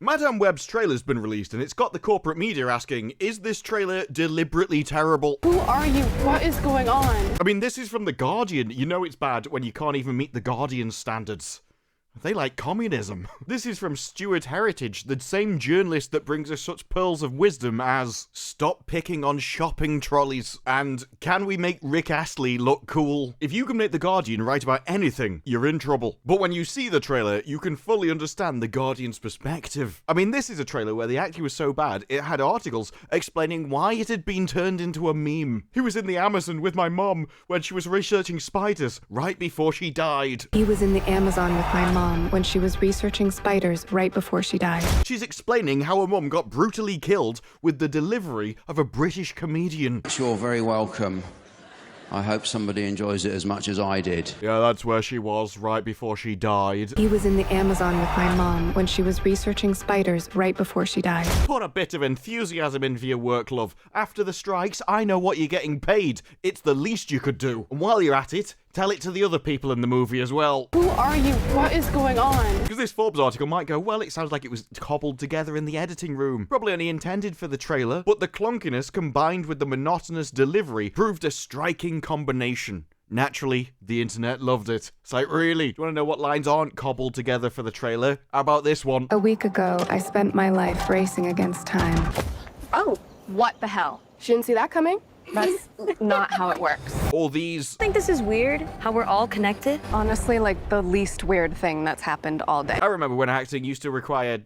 Madame Web's trailer's been released and it's got the corporate media asking, is this trailer deliberately terrible? Who are you? What is going on? I mean, this is from The Guardian. You know it's bad when you can't even meet The Guardian's standards. They like communism. This is from Stuart Heritage, the same journalist that brings us such pearls of wisdom as "Stop picking on shopping trolleys" and "Can we make Rick Astley look cool?" If you can make The Guardian write about anything, you're in trouble. But when you see the trailer, you can fully understand The Guardian's perspective. I mean, this is a trailer where the acting was so bad, it had articles explaining why it had been turned into a meme. He was in the Amazon with my mom when she was researching spiders right before she died. He was in the Amazon with my mom when she was researching spiders right before she died. She's explaining how her mum got brutally killed with the delivery of a British comedian. You're very welcome. I hope somebody enjoys it as much as I did. Yeah, that's where she was right before she died. He was in the Amazon with my mom when she was researching spiders right before she died. Put a bit of enthusiasm into your work, love. After the strikes, I know what you're getting paid. It's the least you could do. And while you're at it, tell it to the other people in the movie as well. Who are you? What is going on? Because this Forbes article might go, well, it sounds like it was cobbled together in the editing room. Probably only intended for the trailer, but the clunkiness combined with the monotonous delivery proved a striking combination. Naturally, the internet loved it. It's like, really? Do you want to know what lines aren't cobbled together for the trailer? How about this one? A week ago, I spent my life racing against time. Oh, what the hell? She didn't see that coming? That's not how it works. Or these. I think this is weird, how we're all connected. Honestly, like the least weird thing that's happened all day. I remember when acting used to require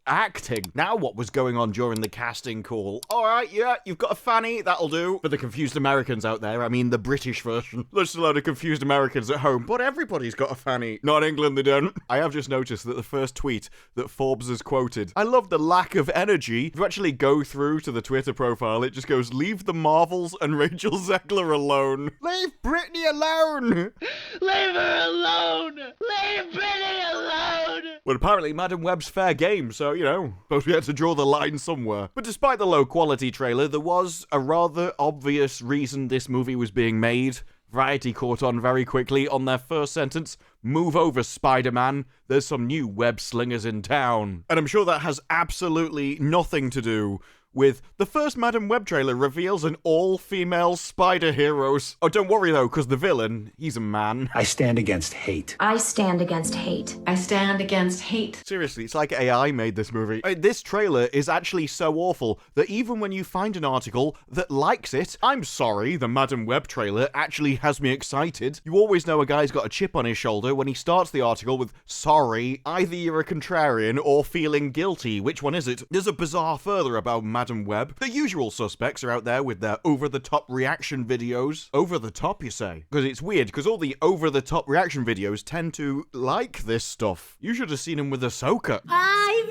acting. Now what was going on during the casting call? Alright, yeah, you've got a fanny, that'll do. For the confused Americans out there, I mean the British version. There's a load of confused Americans at home, but everybody's got a fanny. Not England, they don't. I have just noticed that the first tweet that Forbes has quoted, I love the lack of energy. If you actually go through to the Twitter profile, it just goes, leave the Marvels and Rachel Zegler alone. Leave Britney alone! Leave her alone! Leave Britney alone! Well, apparently Madame Web's fair game, so, you know, suppose we had to draw the line somewhere. But despite the low-quality trailer, there was a rather obvious reason this movie was being made. Variety caught on very quickly on their first sentence, move over, Spider-Man, there's some new web slingers in town. And I'm sure that has absolutely nothing to do with the first Madame Web trailer reveals an all-female spider heroes. Oh, don't worry though, because the villain, he's a man. I stand against hate. I stand against hate. I stand against hate. Seriously, it's like AI made this movie. This trailer is actually so awful that even when you find an article that likes it, I'm sorry, the Madame Web trailer actually has me excited. You always know a guy's got a chip on his shoulder when he starts the article with, sorry, either you're a contrarian or feeling guilty. Which one is it? There's a bizarre further about Madame Web. The usual suspects are out there with their over-the-top reaction videos. Over-the-top, you say? Because it's weird, because all the over-the-top reaction videos tend to like this stuff. You should have seen him with Ahsoka. He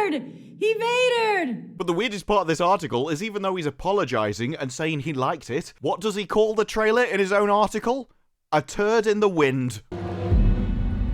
vatored! He vatored! But the weirdest part of this article is even though he's apologizing and saying he liked it, what does he call the trailer in his own article? A turd in the wind.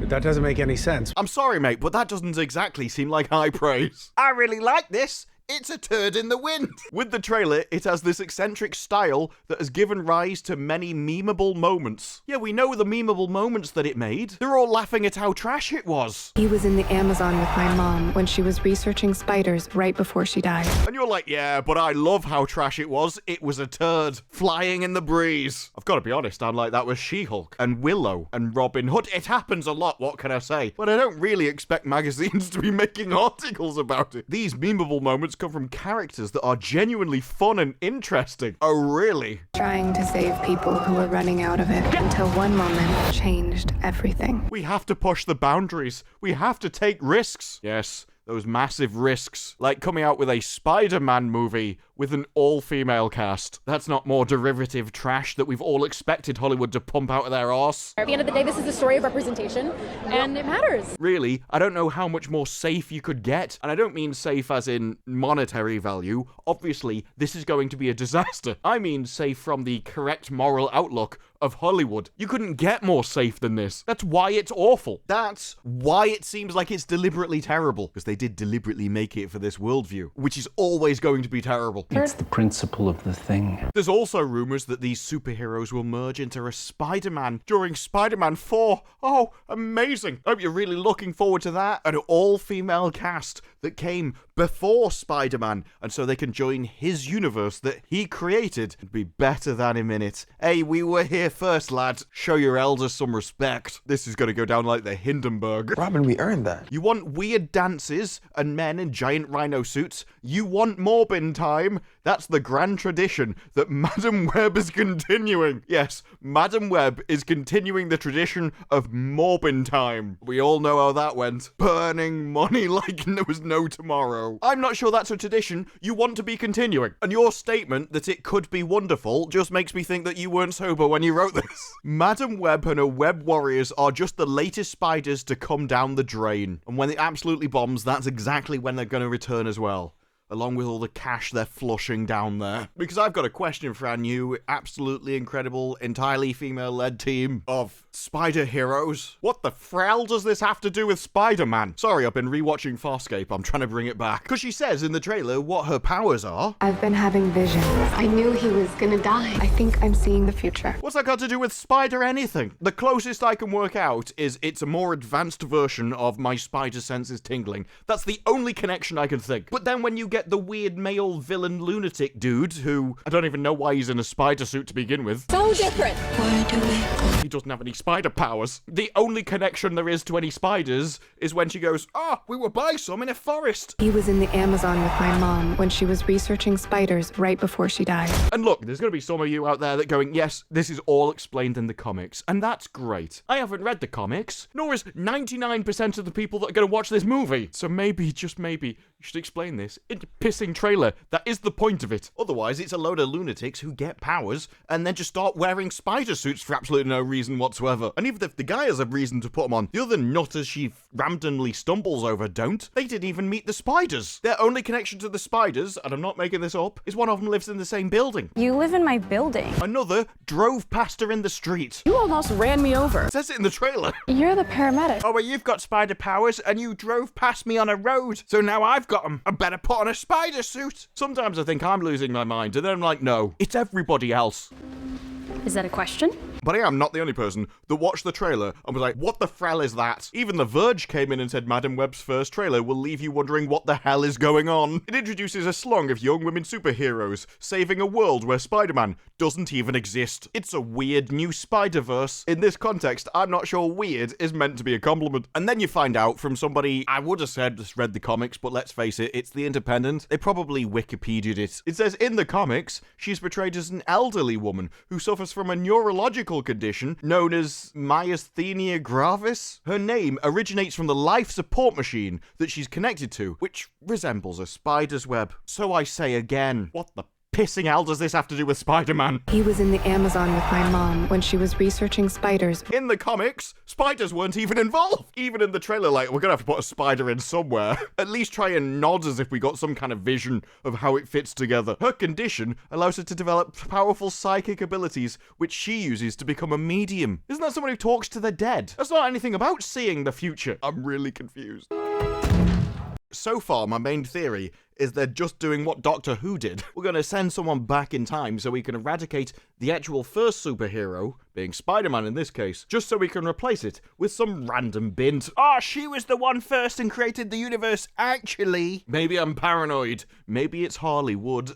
That doesn't make any sense. I'm sorry, mate, but that doesn't exactly seem like high praise. I really like this. It's a turd in the wind. With the trailer, it has this eccentric style that has given rise to many memeable moments. Yeah, we know the memeable moments that it made. They're all laughing at how trash it was. He was in the Amazon with my mom when she was researching spiders right before she died. And you're like, yeah, but I love how trash it was. It was a turd flying in the breeze. I've got to be honest, I'm like that with She-Hulk and Willow and Robin Hood. It happens a lot, what can I say? But I don't really expect magazines to be making articles about it. These memeable moments come from characters that are genuinely fun and interesting. Oh, really? Trying to save people who were running out of it until one moment changed everything. We have to push the boundaries. We have to take risks. Yes, those massive risks. Like coming out with a Spider-Man movie with an all-female cast. That's not more derivative trash that we've all expected Hollywood to pump out of their arse. At the end of the day, this is a story of representation, and it matters. Really, I don't know how much more safe you could get. And I don't mean safe as in monetary value. Obviously, this is going to be a disaster. I mean safe from the correct moral outlook of Hollywood. You couldn't get more safe than this. That's why it's awful. That's why it seems like it's deliberately terrible. Because they did deliberately make it for this worldview, which is always going to be terrible. It's the principle of the thing. There's also rumors that these superheroes will merge into a Spider-Man during Spider-Man 4. Oh, amazing. I hope you're really looking forward to that. An all-female cast that came before Spider-Man, and so they can join his universe that he created and be better than him in it. Hey, we were here first, lads. Show your elders some respect. This is going to go down like the Hindenburg. Robin, we earned that. You want weird dances and men in giant rhino suits? You want Morbin time? That's the grand tradition that Madam Web is continuing. Yes, Madam Web is continuing the tradition of Morbin time. We all know how that went. Burning money like there was no tomorrow. I'm not sure that's a tradition you want to be continuing. And your statement that it could be wonderful just makes me think that you weren't sober when you wrote this. Madam Web and her web warriors are just the latest spiders to come down the drain. And when it absolutely bombs, that's exactly when they're going to return as well, along with all the cash they're flushing down there. Because I've got a question for our new, absolutely incredible, entirely female-led team of spider heroes. What the frell does this have to do with Spider-Man? Sorry, I've been rewatching Farscape. I'm trying to bring it back. Because she says in the trailer what her powers are. I've been having visions. I knew he was gonna die. I think I'm seeing the future. What's that got to do with spider anything? The closest I can work out is it's a more advanced version of my spider senses tingling. That's the only connection I can think. But then when you get the weird male villain lunatic dude who I don't even know why he's in a spider suit to begin with. So different. He doesn't have any spider powers. The only connection there is to any spiders is when she goes, we were by some in a forest. He was in the Amazon with my mom when she was researching spiders right before she died. And look, there's going to be some of you out there that going, yes, this is all explained in the comics. And that's great. I haven't read the comics, nor is 99% of the people that are going to watch this movie. So maybe, just maybe, you should explain this in a pissing trailer. That is the point of it. Otherwise, it's a load of lunatics who get powers and then just start wearing spider suits for absolutely no reason whatsoever. And even if the guy has a reason to put them on, the other nutters she randomly stumbles over don't. They didn't even meet the spiders. Their only connection to the spiders, and I'm not making this up, is one of them lives in the same building. You live in my building. Another drove past her in the street. You almost ran me over. It says it in the trailer. You're the paramedic. Oh, well, you've got spider powers and you drove past me on a road. So now I've got them. I better put on a spider suit. Sometimes I think I'm losing my mind, and then I'm like, no, it's everybody else. Is that a question? But I am not the only person that watched the trailer and was like, what the frell is that? Even The Verge came in and said Madam Web's first trailer will leave you wondering what the hell is going on. It introduces a slung of young women superheroes saving a world where Spider-Man doesn't even exist. It's a weird new Spider-verse. In this context, I'm not sure weird is meant to be a compliment. And then you find out from somebody, I would have said just read the comics, but let's face it, it's The Independent. They probably Wikipedia'd it. It says in the comics, she's portrayed as an elderly woman who suffers from a neurological condition known as myasthenia gravis. Her name originates from the life support machine that she's connected to, which resembles a spider's web. So I say again, what the pissing hell does this have to do with Spider-Man? He was in the Amazon with my mom when she was researching spiders. In the comics, spiders weren't even involved. Even in the trailer, like, we're gonna have to put a spider in somewhere. At least try and nod as if we got some kind of vision of how it fits together. Her condition allows her to develop powerful psychic abilities, which she uses to become a medium. Isn't that someone who talks to the dead? That's not anything about seeing the future. I'm really confused. So far, my main theory is they're just doing what Doctor Who did. We're going to send someone back in time so we can eradicate the actual first superhero, being Spider-Man in this case, just so we can replace it with some random bint. She was the one first and created the universe, actually. Maybe I'm paranoid. Maybe it's Harley Wood.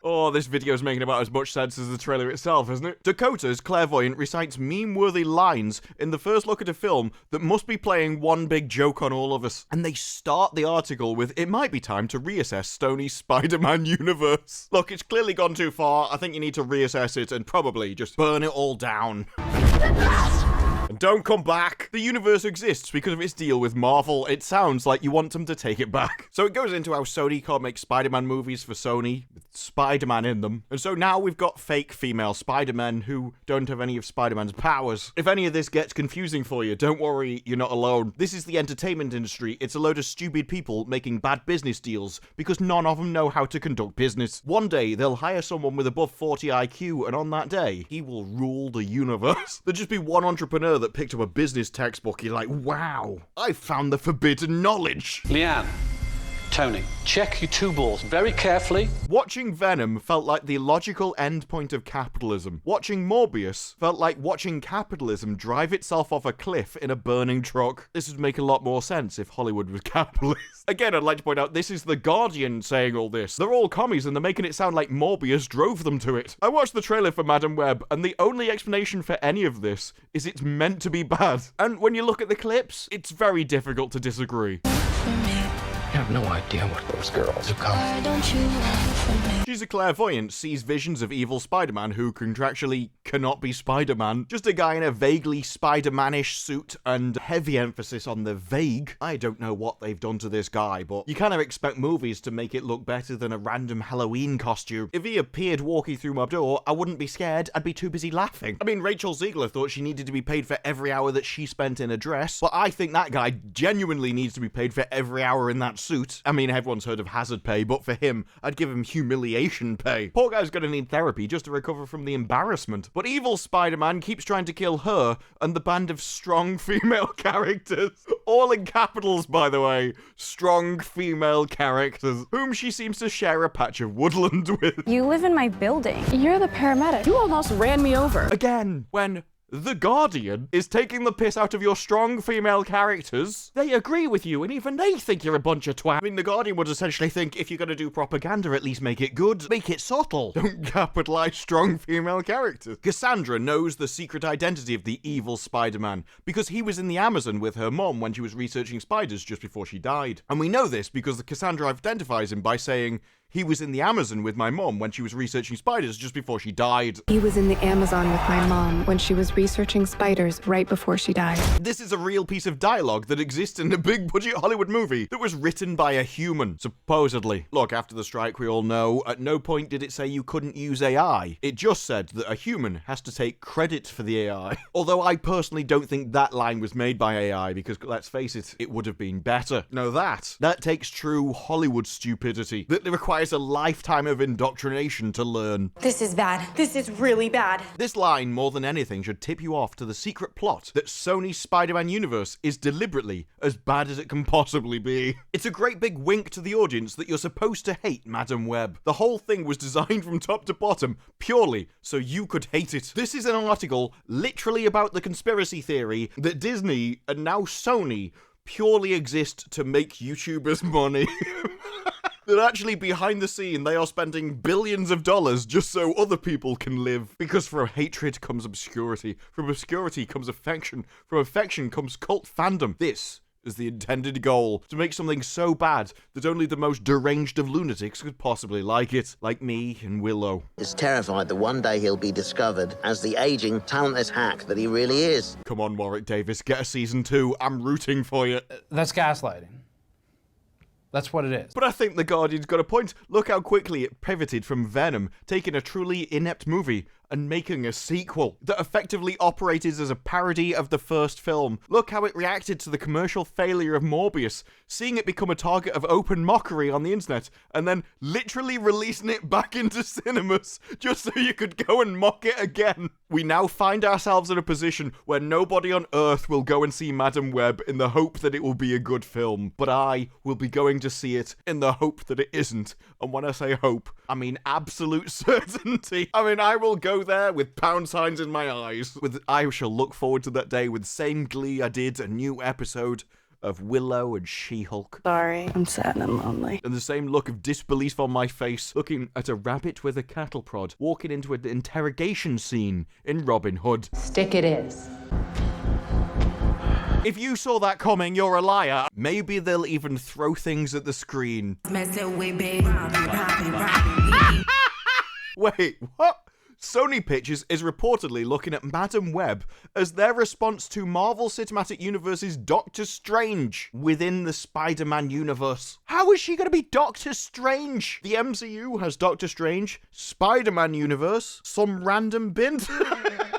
Oh, this video's making about as much sense as the trailer itself, isn't it? Dakota's clairvoyant recites meme-worthy lines in the first look at a film that must be playing one big joke on all of us. And they start the article with, it might be time to reassess Sony's Spider-Man universe. Look, it's clearly gone too far. I think you need to reassess it and probably just burn it all down. And And don't come back. The universe exists because of its deal with Marvel. It sounds like you want them to take it back. So it goes into how Sony can't make Spider-Man movies for Sony with Spider-Man in them. And so now we've got fake female Spider-Men who don't have any of Spider-Man's powers. If any of this gets confusing for you, don't worry, you're not alone. This is the entertainment industry. It's a load of stupid people making bad business deals because none of them know how to conduct business. One day, they'll hire someone with above 40 IQ, and on that day, he will rule the universe. There'll just be one entrepreneur that picked up a business textbook. You're like, wow, I found the forbidden knowledge. Leanne, Tony, check your two balls very carefully. Watching Venom felt like the logical endpoint of capitalism. Watching Morbius felt like watching capitalism drive itself off a cliff in a burning truck. This would make a lot more sense if Hollywood was capitalist. Again, I'd like to point out this is The Guardian saying all this. They're all commies and they're making it sound like Morbius drove them to it. I watched the trailer for Madam Web and the only explanation for any of this is it's meant to be bad. And when you look at the clips, it's very difficult to disagree. I have no idea what those girls are coming. She's a clairvoyant, sees visions of evil Spider-Man who contractually cannot be Spider-Man. Just a guy in a vaguely Spider-Man-ish suit and heavy emphasis on the vague. I don't know what they've done to this guy, but you kind of expect movies to make it look better than a random Halloween costume. If he appeared walking through my door, I wouldn't be scared. I'd be too busy laughing. I mean, Rachel Zegler thought she needed to be paid for every hour that she spent in a dress, but I think that guy genuinely needs to be paid for every hour in that suit. I mean, everyone's heard of hazard pay, but for him, I'd give him humiliation pay. Poor guy's gonna need therapy just to recover from the embarrassment. But evil Spider-Man keeps trying to kill her and the band of strong female characters. All in capitals, by the way. Strong female characters, whom she seems to share a patch of woodland with. You live in my building. You're the paramedic. You almost ran me over. Again, when The Guardian is taking the piss out of your strong female characters, they agree with you, and even they think you're a bunch of twat. I mean, The Guardian would essentially think, if you're gonna do propaganda, at least make it good. Make it subtle. Don't capitalize strong female characters. Cassandra knows the secret identity of the evil Spider-Man, because he was in the Amazon with her mom when she was researching spiders just before she died. And we know this because Cassandra identifies him by saying, he was in the Amazon with my mom when she was researching spiders just before she died. He was in the Amazon with my mom when she was researching spiders right before she died. This is a real piece of dialogue that exists in a big budget Hollywood movie that was written by a human, supposedly. Look, after the strike, we all know, at no point did it say you couldn't use AI. It just said that a human has to take credit for the AI. Although I personally don't think that line was made by AI because, let's face it, it would have been better. No, that takes true Hollywood stupidity that requires a lifetime of indoctrination to learn. This is bad. This is really bad. This line, more than anything, should tip you off to the secret plot that Sony's Spider-Man universe is deliberately as bad as it can possibly be. It's a great big wink to the audience that you're supposed to hate Madam Web. The whole thing was designed from top to bottom purely so you could hate it. This is an article literally about the conspiracy theory that Disney and now Sony purely exist to make YouTubers money. That actually, behind the scene, they are spending billions of dollars just so other people can live. Because from hatred comes obscurity. From obscurity comes affection. From affection comes cult fandom. This is the intended goal. To make something so bad that only the most deranged of lunatics could possibly like it. Like me and Willow. Is terrified that one day he'll be discovered as the aging, talentless hack that he really is. Come on, Warwick Davis, get a season 2. I'm rooting for you. That's gaslighting. That's what it is. But I think The Guardian's got a point. Look how quickly it pivoted from Venom, taking a truly inept movie and making a sequel that effectively operated as a parody of the first film. Look how it reacted to the commercial failure of Morbius, seeing it become a target of open mockery on the internet, and then literally releasing it back into cinemas just so you could go and mock it again. We now find ourselves in a position where nobody on earth will go and see Madam Web in the hope that it will be a good film, but I will be going to see it in the hope that it isn't. And when I say hope, I mean absolute certainty. I mean, I will go there with pound signs in my eyes. I shall look forward to that day with the same glee I did a new episode of Willow and She-Hulk. Sorry, I'm sad and lonely. And the same look of disbelief on my face, looking at a rabbit with a cattle prod, walking into an interrogation scene in Robin Hood. Stick it is. If you saw that coming, you're a liar. Maybe they'll even throw things at the screen. Wait, what? Sony Pictures is reportedly looking at Madam Web as their response to Marvel Cinematic Universe's Doctor Strange within the Spider-Man universe. How is she going to be Doctor Strange? The MCU has Doctor Strange, Spider-Man universe, some random bin.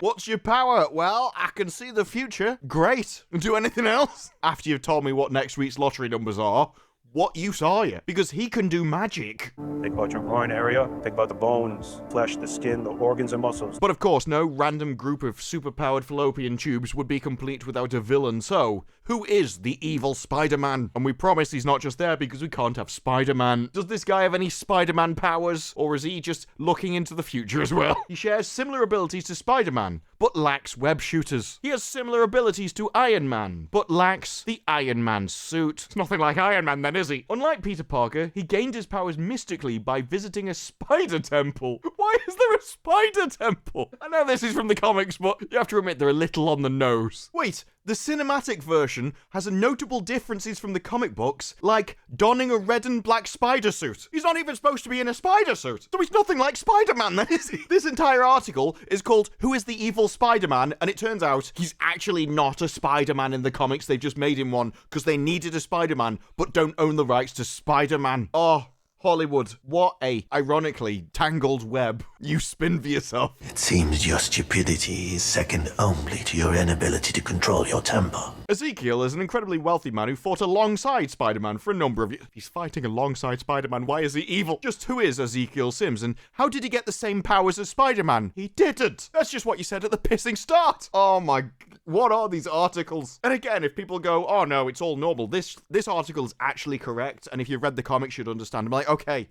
What's your power? Well, I can see the future. Great. Do anything else? After you've told me what next week's lottery numbers are, what use are you? Because he can do magic. Think about your groin area, think about the bones, flesh, the skin, the organs and muscles. But of course, no random group of superpowered fallopian tubes would be complete without a villain, so who is the evil Spider-Man? And we promise he's not just there because we can't have Spider-Man. Does this guy have any Spider-Man powers, or is he just looking into the future as well? He shares similar abilities to Spider-Man, but lacks web shooters. He has similar abilities to Iron Man, but lacks the Iron Man suit. It's nothing like Iron Man then, is he? Unlike Peter Parker, he gained his powers mystically by visiting a spider temple. Why is there a spider temple? I know this is from the comics, but you have to admit they're a little on the nose. Wait, the cinematic version has notable differences from the comic books, like donning a red and black spider suit. He's not even supposed to be in a spider suit, so he's nothing like Spider-Man then, is he? This entire article is called Who is the Evil Spider-Man? And it turns out he's actually not a Spider-Man in the comics. They've just made him one because they needed a Spider-Man, but don't own the rights to Spider-Man. Oh, Hollywood, what a, ironically, tangled web you spin for yourself. It seems your stupidity is second only to your inability to control your temper. Ezekiel is an incredibly wealthy man who fought alongside Spider-Man for a number of years. He's fighting alongside Spider-Man. Why is he evil? Just who is Ezekiel Sims, and how did he get the same powers as Spider-Man? He didn't. That's just what you said at the pissing start. Oh my... What are these articles? And again, if people go, oh no, it's all normal, this article is actually correct, and if you've read the comics, you'd understand. I'm like, okay.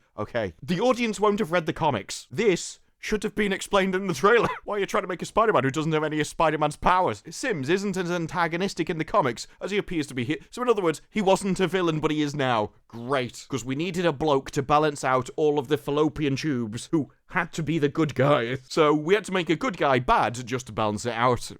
The audience won't have read the comics. This should have been explained in the trailer. Why are you trying to make a Spider-Man who doesn't have any of Spider-Man's powers? Sims isn't as antagonistic in the comics as he appears to be here. So in other words, he wasn't a villain, but he is now. Great. Because we needed a bloke to balance out all of the fallopian tubes who had to be the good guy. So we had to make a good guy bad just to balance it out.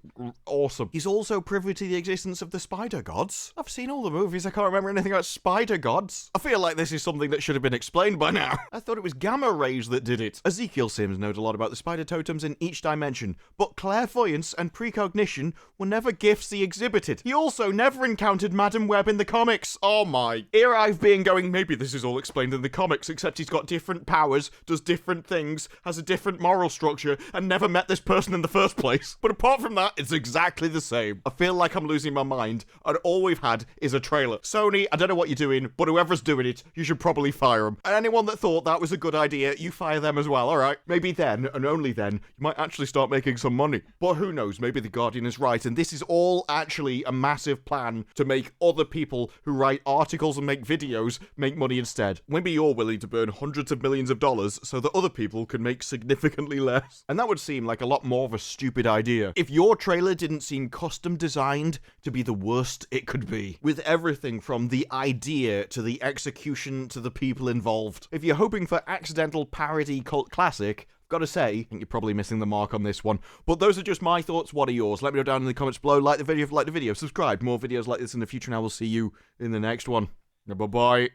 Awesome. He's also privy to the existence of the spider gods. I've seen all the movies. I can't remember anything about spider gods. I feel like this is something that should have been explained by now. I thought it was gamma rays that did it. Ezekiel Sims knows a lot about the spider totems in each dimension, but clairvoyance and precognition were never gifts he exhibited. He also never encountered Madam Web in the comics. Oh my. Here I've been going, maybe this is all explained in the comics, except he's got different powers, does different things, has a different moral structure, and never met this person in the first place. But apart from that, it's exactly the same. I feel like I'm losing my mind, and all we've had is a trailer. Sony, I don't know what you're doing, but whoever's doing it, you should probably fire them. And anyone that thought that was a good idea, you fire them as well, alright? Maybe then, and only then, you might actually start making some money. But who knows, maybe The Guardian is right, and this is all actually a massive plan to make other people who write articles and make videos make money instead. Maybe you're willing to burn hundreds of millions of dollars so that other people can make significantly less. And that would seem like a lot more of a stupid idea if your trailer didn't seem custom designed to be the worst it could be, with everything from the idea to the execution to the people involved. If you're hoping for accidental parody cult classic, gotta say, I think you're probably missing the mark on this one. But those are just my thoughts. What are yours? Let me know down in the comments below. Like the video if you like the video. Subscribe. More videos like this in the future, and I will see you in the next one. Bye-bye.